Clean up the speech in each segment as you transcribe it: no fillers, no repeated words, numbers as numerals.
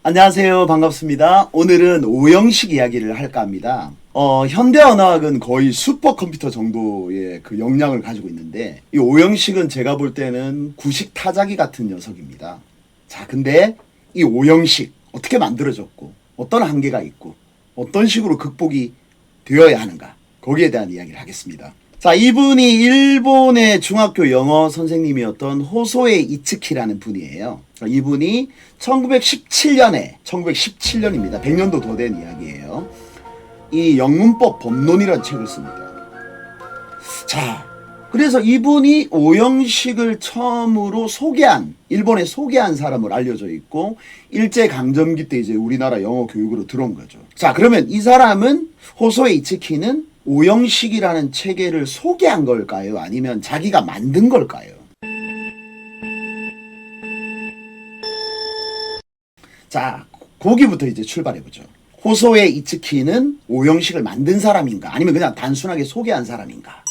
안녕하세요. 반갑습니다. 오늘은 오형식 이야기를 할까 합니다. 현대 언어학은 거의 슈퍼컴퓨터 정도의 그 역량을 가지고 있는데, 이 오형식은 제가 볼 때는 구식 타자기 같은 녀석입니다. 자, 근데 이 오형식 어떻게 만들어졌고, 어떤 한계가 있고, 어떤 식으로 극복이 되어야 하는가, 거기에 대한 이야기를 하겠습니다. 자, 이분이 일본의 중학교 영어 선생님이었던 호소에 이츠키라는 분이에요. 이분이 1917년입니다. 100년도 더 된 이야기예요. 이 영문법 법론이라는 책을 씁니다. 자, 그래서 이분이 오형식을 처음으로 일본에 소개한 사람으로 알려져 있고, 일제강점기 때 이제 우리나라 영어 교육으로 들어온 거죠. 자, 그러면 이 사람은, 호소에 이츠키는 오형식이라는 체계를 소개한 걸까요? 아니면 자기가 만든 걸까요? 자, 거기부터 이제 출발해보죠. 호소에 이츠키는 오형식을 만든 사람인가? 아니면 그냥 단순하게 소개한 사람인가?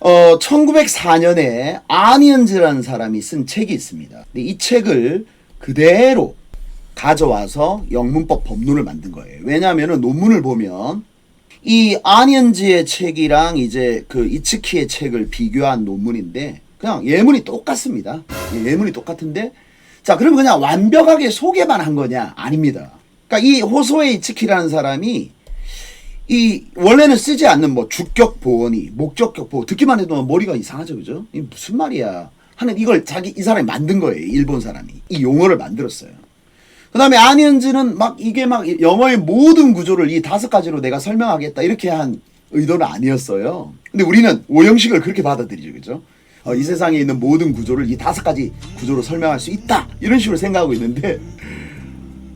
1904년에 아니언즈라는 사람이 쓴 책이 있습니다. 근데 이 책을 그대로 가져와서 영문법 법론을 만든 거예요. 왜냐하면 논문을 보면 이 아니언즈의 책이랑 이제 그 이츠키의 책을 비교한 논문인데 그냥 예문이 똑같습니다. 예문이 똑같은데, 자, 그러면 그냥 완벽하게 소개만 한 거냐? 아닙니다. 그러니까 이 호소에 이츠키라는 사람이 이 원래는 쓰지 않는 뭐 주격 보어니, 목적격 보어, 듣기만 해도 머리가 이상하죠, 그죠? 이 무슨 말이야 하는, 이걸 이 사람이 만든 거예요. 일본 사람이 이 용어를 만들었어요. 그 다음에 아니언즈는 이게 영어의 모든 구조를 이 5가지로 내가 설명하겠다 이렇게 한 의도는 아니었어요. 근데 우리는 오형식을 그렇게 받아들이죠, 그죠? 이 세상에 있는 모든 구조를 이 5가지 구조로 설명할 수 있다 이런 식으로 생각하고 있는데,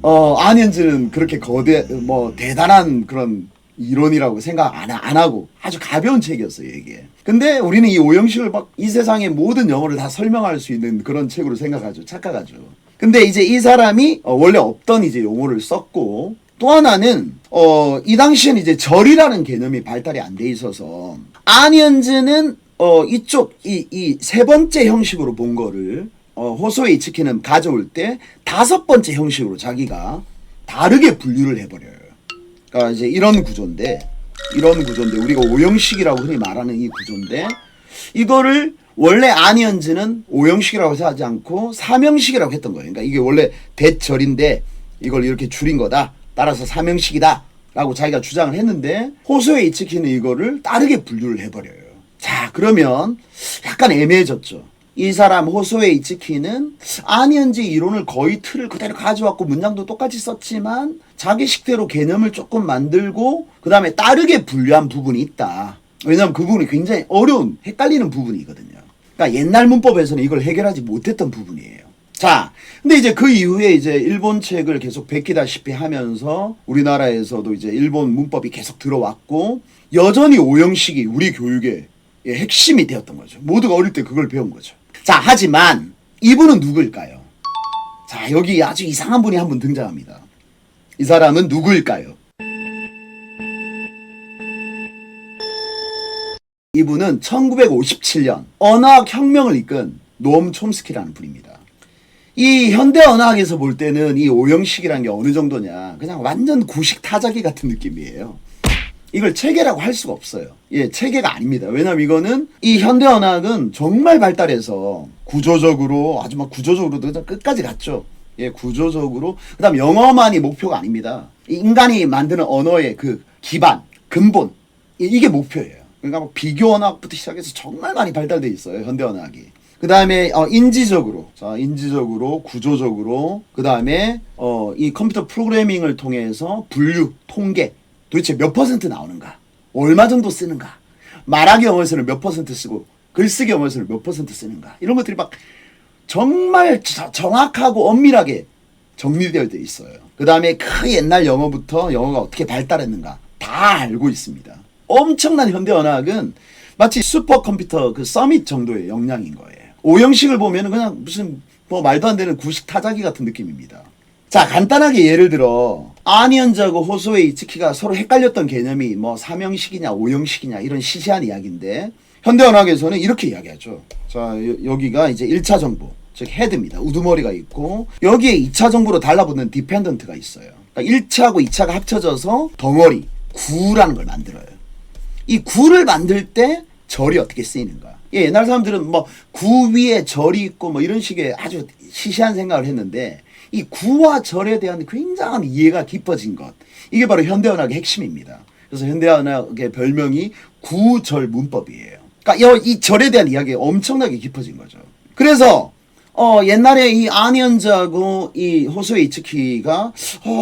아니언즈는 그렇게 대단한 그런 이론이라고 생각 안 하고 아주 가벼운 책이었어요, 이게. 근데 우리는 이 오형식을 이 세상의 모든 영어를 다 설명할 수 있는 그런 책으로 생각하죠. 착각하죠. 근데 이제 이 사람이 원래 없던 이제 용어를 썼고, 또 하나는 이 당시에는 이제 절이라는 개념이 발달이 안 돼 있어서 아니언즈는 이쪽 이 세 번째 형식으로 본 거를 호소에 이츠키는 가져올 때 5번째 형식으로 자기가 다르게 분류를 해버려요. 그러니까 이제 이런 구조인데 우리가 오형식이라고 흔히 말하는 이 구조인데, 이거를 원래 아니언즈는 오형식이라고 하지 않고 3형식이라고 했던 거예요. 그러니까 이게 원래 대절인데 이걸 이렇게 줄인 거다, 따라서 3형식이다 라고 자기가 주장을 했는데, 호소에 이츠키는 이거를 다르게 분류를 해버려요. 자, 그러면 약간 애매해졌죠. 이 사람 호소에 이츠키는 아니언즈 이론을 거의 틀을 그대로 가져왔고 문장도 똑같이 썼지만 자기 식대로 개념을 조금 만들고 그 다음에 다르게 분류한 부분이 있다. 왜냐하면 그 부분이 굉장히 어려운, 헷갈리는 부분이거든요. 그러니까 옛날 문법에서는 이걸 해결하지 못했던 부분이에요. 자, 근데 이제 그 이후에 이제 일본 책을 계속 베끼다시피 하면서 우리나라에서도 이제 일본 문법이 계속 들어왔고, 여전히 오형식이 우리 교육의 핵심이 되었던 거죠. 모두가 어릴 때 그걸 배운 거죠. 자, 하지만 이분은 누구일까요? 자, 여기 아주 이상한 분이 한 분 등장합니다. 이 사람은 누구일까요? 이분은 1957년 언어학 혁명을 이끈 노엄 촘스키라는 분입니다. 이 현대 언어학에서 볼 때는 이 오형식이라는 게 어느 정도냐, 그냥 완전 구식 타자기 같은 느낌이에요. 이걸 체계라고 할 수가 없어요. 체계가 아닙니다. 왜냐면 이거는, 이 현대 언어학은 정말 발달해서 구조적으로, 아주 구조적으로 끝까지 갔죠. 구조적으로. 그 다음 영어만이 목표가 아닙니다. 인간이 만드는 언어의 그 기반, 근본, 이게 목표예요. 그러니까 비교 언어학부터 시작해서 정말 많이 발달돼 있어요, 현대 언어학이. 그 다음에 인지적으로, 구조적으로, 그 다음에 이 컴퓨터 프로그래밍을 통해서 분류, 통계, 도대체 몇 퍼센트 나오는가? 얼마 정도 쓰는가? 말하기 영어에서는 몇 퍼센트 쓰고 글쓰기 영어에서는 몇 퍼센트 쓰는가? 이런 것들이 정말 정확하고 엄밀하게 정리되어 있어요. 그 다음에 그 옛날 영어부터 영어가 어떻게 발달했는가 다 알고 있습니다. 엄청난 현대 언어학은 마치 슈퍼컴퓨터 그 서밋 정도의 역량인 거예요. 오형식을 보면 그냥 무슨 말도 안 되는 구식 타자기 같은 느낌입니다. 자, 간단하게 예를 들어 아니언즈하고 호소에 이츠키가 서로 헷갈렸던 개념이 3형식이냐 5형식이냐 이런 시시한 이야기인데, 현대 언어학에서는 이렇게 이야기하죠. 자, 여기가 이제 1차 정보. 즉 헤드입니다. 우두머리가 있고 여기에 2차 정보로 달라붙는 디펜던트가 있어요. 그러니까 1차하고 2차가 합쳐져서 덩어리, 구라는 걸 만들어요. 이 구를 만들 때 절이 어떻게 쓰이는가? 예, 옛날 사람들은 뭐 구 위에 절이 있고 뭐 이런 식의 아주 시시한 생각을 했는데 이 구와 절에 대한 굉장한 이해가 깊어진 것. 이게 바로 현대언학의 핵심입니다. 그래서 현대언학의 별명이 구절 문법이에요. 그러니까 이 절에 대한 이야기가 엄청나게 깊어진 거죠. 그래서 옛날에 이 안현자하고 이 호소에 이츠키가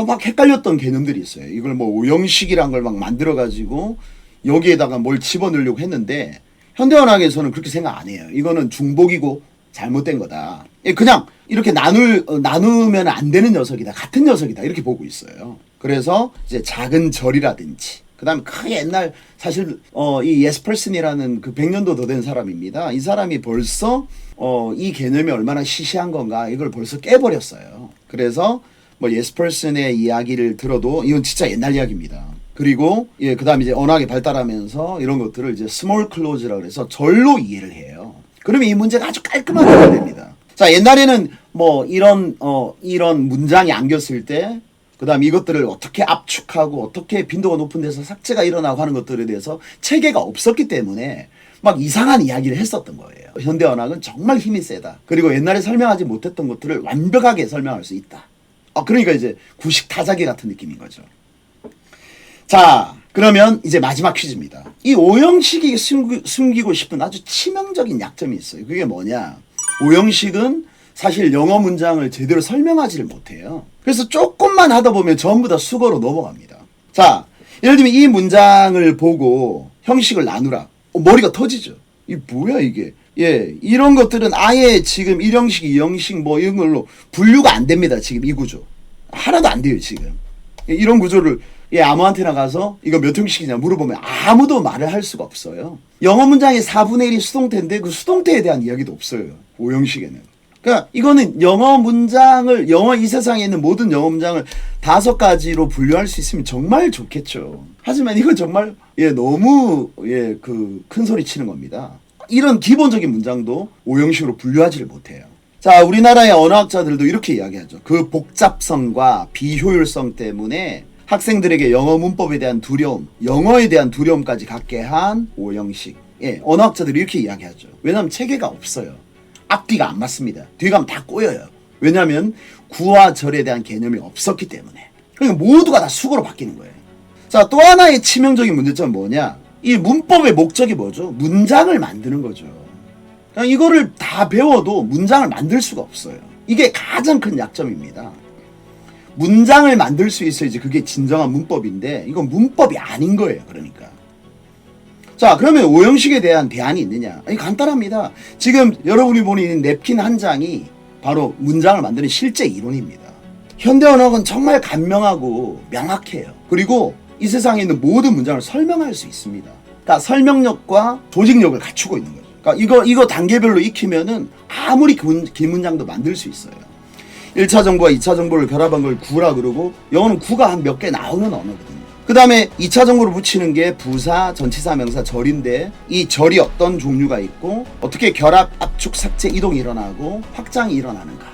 막 헷갈렸던 개념들이 있어요. 이걸 뭐 오형식이란 걸 막 만들어가지고 여기에다가 뭘 집어넣으려고 했는데 현대언학에서는 그렇게 생각 안 해요. 이거는 중복이고 잘못된 거다. 그냥 이렇게 나누면 안 되는 녀석이다. 같은 녀석이다. 이렇게 보고 있어요. 그래서 이제 작은 절이라든지 그 다음에 크게 옛날 사실 이 예스펄슨이라는 그 100년도 더 된 사람입니다. 이 사람이 벌써 이 개념이 얼마나 시시한 건가 이걸 벌써 깨버렸어요. 그래서 뭐 예스펄슨의 이야기를 들어도 이건 진짜 옛날 이야기입니다. 그리고 예, 그다음에 이제 언학이 발달하면서 이런 것들을 이제 스몰 클로즈라고 해서 절로 이해를 해요. 그러면 이 문제가 아주 깔끔하게 해결됩니다. 자, 옛날에는 뭐 이런 문장이 안겼을 때 그다음 이것들을 어떻게 압축하고 어떻게 빈도가 높은 데서 삭제가 일어나고 하는 것들에 대해서 체계가 없었기 때문에 막 이상한 이야기를 했었던 거예요. 현대 언학은 정말 힘이 세다. 그리고 옛날에 설명하지 못했던 것들을 완벽하게 설명할 수 있다. 그러니까 이제 구식 타자기 같은 느낌인 거죠. 자, 그러면 이제 마지막 퀴즈입니다. 이 오형식이 숨기고 싶은 아주 치명적인 약점이 있어요. 그게 뭐냐? 오형식은 사실 영어 문장을 제대로 설명하지를 못해요. 그래서 조금만 하다 보면 전부 다 수거로 넘어갑니다. 자, 예를 들면 이 문장을 보고 형식을 나누라. 머리가 터지죠. 이게 뭐야 이게. 예, 이런 것들은 아예 지금 1형식, 2형식 뭐 이런 걸로 분류가 안 됩니다. 지금 이 구조. 하나도 안 돼요 지금. 이런 구조를 아무한테나 가서 이거 몇 형식이냐 물어보면 아무도 말을 할 수가 없어요. 영어 문장의 4분의 1이 수동태인데 그 수동태에 대한 이야기도 없어요. 5형식에는. 그러니까 이거는 영어 이 세상에 있는 모든 영어 문장을 5가지로 분류할 수 있으면 정말 좋겠죠. 하지만 이건 정말 너무 큰 소리 치는 겁니다. 이런 기본적인 문장도 5형식으로 분류하지를 못해요. 자, 우리나라의 언어학자들도 이렇게 이야기하죠. 그 복잡성과 비효율성 때문에 학생들에게 영어 문법에 대한 두려움, 영어에 대한 두려움까지 갖게 한 5형식. 언어학자들이 이렇게 이야기하죠. 왜냐하면 체계가 없어요. 앞뒤가 안 맞습니다. 뒤에 가면 다 꼬여요. 왜냐하면 구와 절에 대한 개념이 없었기 때문에. 그러니까 모두가 다 수거로 바뀌는 거예요. 자, 또 하나의 치명적인 문제점은 뭐냐? 이 문법의 목적이 뭐죠? 문장을 만드는 거죠. 그냥 이거를 다 배워도 문장을 만들 수가 없어요. 이게 가장 큰 약점입니다. 문장을 만들 수 있어야지 그게 진정한 문법인데 이건 문법이 아닌 거예요. 그러니까. 자, 그러면 오형식에 대한 대안이 있느냐? 아니, 간단합니다. 지금 여러분이 보는 냅킨 한 장이 바로 문장을 만드는 실제 이론입니다. 현대 언어는 정말 간명하고 명확해요. 그리고 이 세상에 있는 모든 문장을 설명할 수 있습니다. 그러니까 설명력과 조직력을 갖추고 있는 거죠. 그러니까 이거 단계별로 익히면은 아무리 긴 문장도 만들 수 있어요. 1차 정보와 2차 정보를 결합한 걸 구라 그러고 영어는 구가 한 몇 개 나오는 언어거든요. 그 다음에 2차 정보를 붙이는 게 부사, 전치사, 명사, 절인데 이 절이 어떤 종류가 있고 어떻게 결합, 압축, 삭제, 이동이 일어나고 확장이 일어나는가.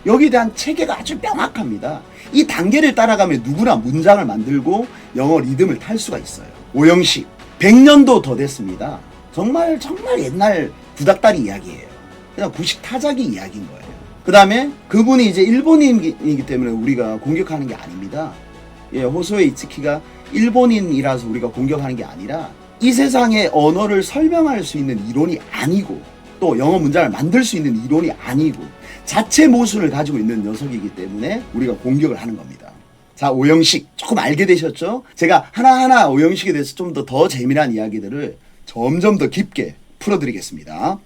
여기에 대한 체계가 아주 명확합니다. 이 단계를 따라가면 누구나 문장을 만들고 영어 리듬을 탈 수가 있어요. 오형식 100년도 더 됐습니다. 정말 옛날 구닥다리 이야기예요. 그냥 구식 타자기 이야기인 거예요. 그 다음에 그분이 이제 일본인이기 때문에 우리가 공격하는 게 아닙니다. 호소에 이츠키가 일본인이라서 우리가 공격하는 게 아니라 이 세상의 언어를 설명할 수 있는 이론이 아니고 또 영어 문장을 만들 수 있는 이론이 아니고 자체 모순을 가지고 있는 녀석이기 때문에 우리가 공격을 하는 겁니다. 자, 오형식 조금 알게 되셨죠? 제가 하나하나 오형식에 대해서 좀 더 재미난 이야기들을 점점 더 깊게 풀어드리겠습니다.